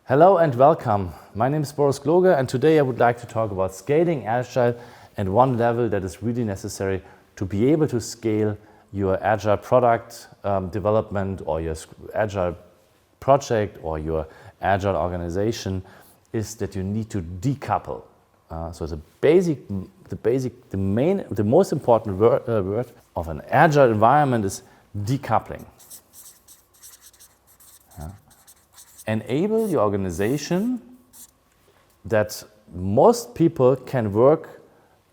Hello and welcome. My name is Boris Gloger, and today I would like to talk about scaling Agile and one level that is really necessary to be able to scale your Agile product development or your Agile project or your Agile organization is that you need to decouple. So the most important word of an Agile environment is decoupling. Enable your organization that most people can work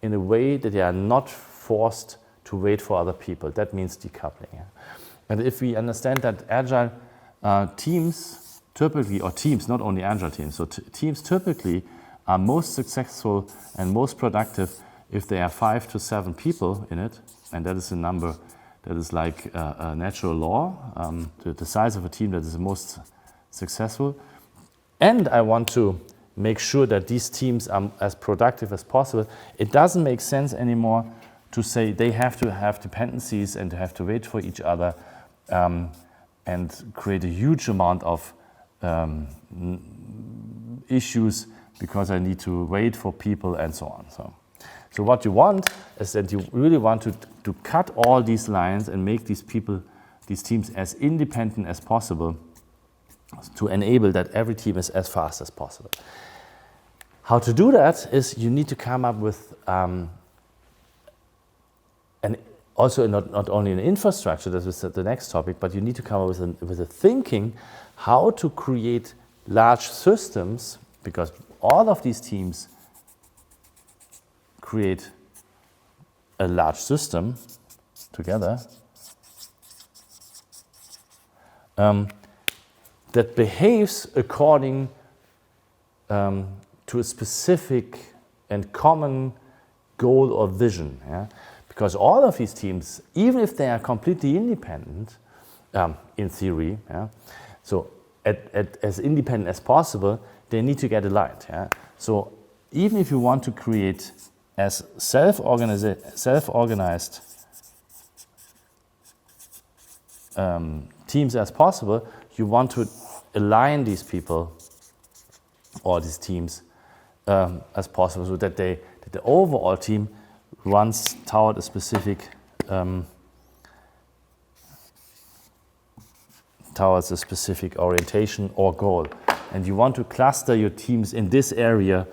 in a way that they are not forced to wait for other people. That means decoupling. Yeah? And if we understand that Agile teams typically, or teams, not only Agile teams, so teams typically are most successful and most productive if there are 5 to 7 people in it, and that is a number that is like a natural law, the size of a team that is the most successful. And I want to make sure that these teams are as productive as possible. It doesn't make sense anymore to say they have to have dependencies and have to wait for each other and create a huge amount of issues because I need to wait for people and so on. So what you want is that you really want to cut all these lines and make these teams as independent as possible, to enable that every team is as fast as possible. How to do that is you need to come up with and also not only an infrastructure, that is the next topic, but you need to come up with a thinking how to create large systems, because all of these teams create a large system together that behaves according to a specific and common goal or vision. Yeah? Because all of these teams, even if they are completely independent, in theory, yeah? So as independent as possible, they need to get aligned. Yeah? So even if you want to create as self-organized teams as possible, you want to align these people or these teams as possible, so that the overall team runs toward a specific orientation or goal. And you want to cluster your teams in this area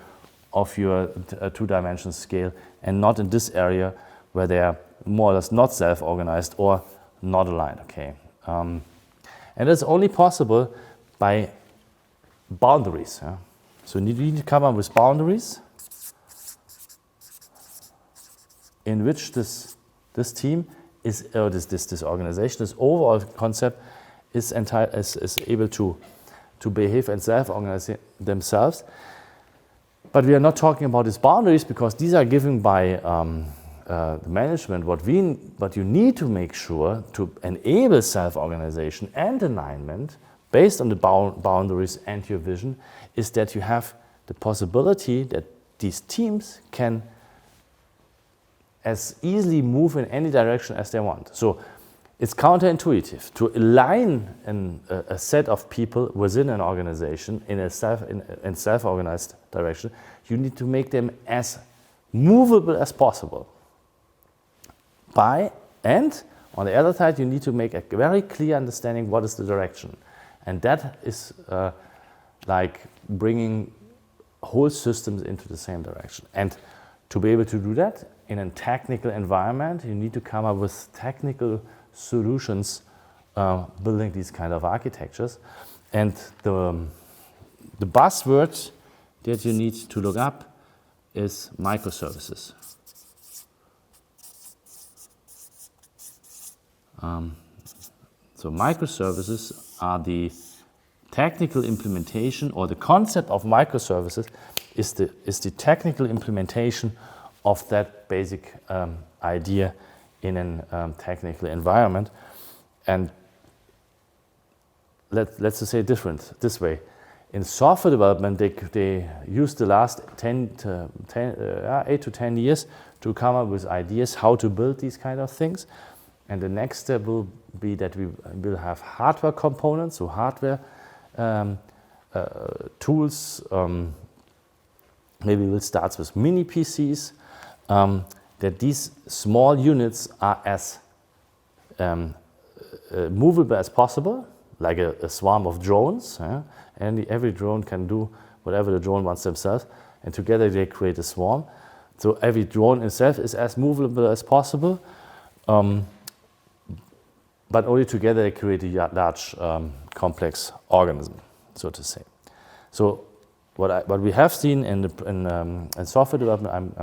of your two-dimensional scale, and not in this area where they are more or less not self-organized or not aligned. Okay. And it's only possible by boundaries. Yeah? So you need to come up with boundaries in which this team is, or this organization, this overall concept is able to behave and self-organize themselves. But we are not talking about these boundaries because these are given by the management. What you need to make sure to enable self-organization and alignment based on the boundaries and your vision is that you have the possibility that these teams can as easily move in any direction as they want. So it's counterintuitive to align a set of people within an organization in self-organized direction. You need to make them as movable as possible. And on the other side, you need to make a very clear understanding what is the direction. And that is like bringing whole systems into the same direction. And to be able to do that in a technical environment, you need to come up with technical solutions building these kind of architectures. And the buzzword that you need to look up is microservices. So microservices are the technical implementation, or the concept of microservices is the technical implementation of that basic idea in a technical environment. And let's just say it this way. In software development, they use the last 8 to 10 years to come up with ideas how to build these kind of things. And the next step will be that we will have hardware components, so hardware tools. Maybe we'll start with mini PCs, that these small units are as movable as possible, like a swarm of drones. And every drone can do whatever the drone wants themselves, and together they create a swarm. So every drone itself is as movable as possible, but only together they create a large, complex organism, so to say. So what we have seen in software development,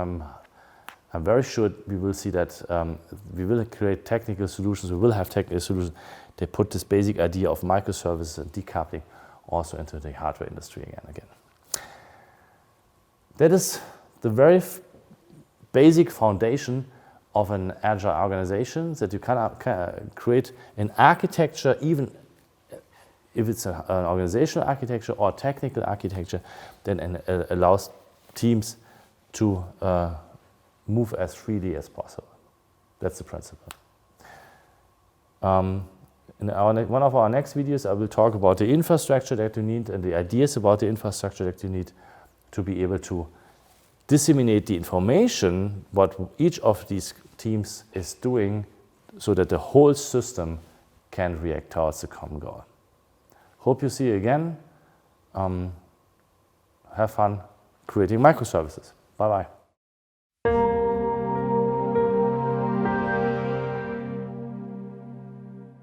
I'm very sure we will see that we will create technical solutions. We will have technical solutions. They put this basic idea of microservices and decoupling also into the hardware industry again. That is the very basic foundation of an agile organization, that you can create an architecture, even if it's an organizational architecture or technical architecture, then allows teams to move as freely as possible. That's the principle. In one of our next videos, I will talk about the infrastructure that you need and the ideas about the infrastructure that you need to be able to disseminate the information what each of these teams is doing, so that the whole system can react towards the common goal. Hope you see you again. Have fun creating microservices. Bye-bye.